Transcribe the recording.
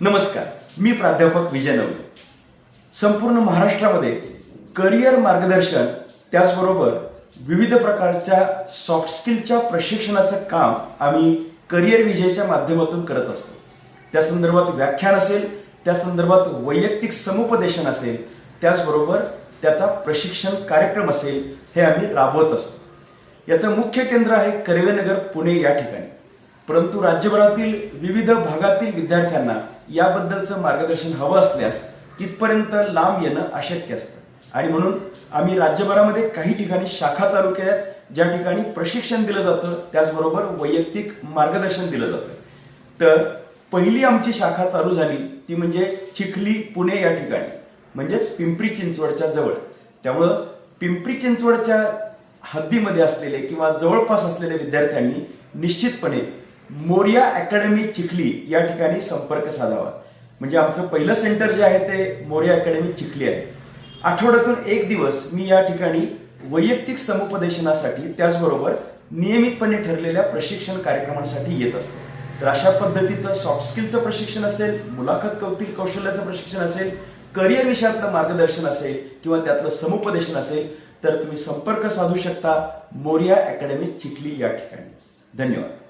नमस्कार, मी प्राध्यापक विजय नवले. संपूर्ण महाराष्ट्रामध्ये करिअर मार्गदर्शन त्याचबरोबर विविध प्रकारच्या सॉफ्ट स्किलच्या प्रशिक्षणाचं काम आम्ही करिअर विजयच्या माध्यमातून करत असतो. त्या संदर्भात व्याख्यान असेल, त्या संदर्भात वैयक्तिक समुपदेशन असेल, त्याचबरोबर त्याचा प्रशिक्षण कार्यक्रम असेल, हे आम्ही राबवत असतो. याचं मुख्य केंद्र आहे कर्वेनगर पुणे या ठिकाणी. परंतु राज्यभरातील विविध भागातील विद्यार्थ्यांना याबद्दलचं मार्गदर्शन हवं असल्यास तिथपर्यंत लांब येणं अशक्य असतं आणि म्हणून आम्ही राज्यभरामध्ये काही ठिकाणी शाखा चालू केल्यात, ज्या ठिकाणी प्रशिक्षण दिलं जातं, त्याचबरोबर वैयक्तिक मार्गदर्शन दिलं जातं. तर पहिली आमची शाखा चालू झाली ती म्हणजे चिखली पुणे या ठिकाणी, म्हणजेच पिंपरी चिंचवडच्या जवळ. त्यामुळं पिंपरी चिंचवडच्या हद्दीमध्ये असलेले किंवा जवळपास असलेल्या विद्यार्थ्यांनी निश्चितपणे मोरिया अकॅडमी चिखली या ठिकाणी संपर्क साधावा. म्हणजे आमचं पहिलं सेंटर जे आहे ते मोरिया अकॅडमी चिखली आहे. आठवड्यातून एक दिवस मी या ठिकाणी वैयक्तिक समुपदेशनासाठी त्याचबरोबर नियमितपणे ठरलेल्या प्रशिक्षण कार्यक्रमांसाठी येत असतो. तर अशा पद्धतीचं सॉफ्ट स्किलचं प्रशिक्षण असेल, मुलाखत कौशल्याचं प्रशिक्षण असेल, करिअर विषयातलं मार्गदर्शन असेल किंवा त्यातलं समुपदेशन असेल तर तुम्ही संपर्क साधू शकता मोरिया अकॅडमी चिखली या ठिकाणी. धन्यवाद.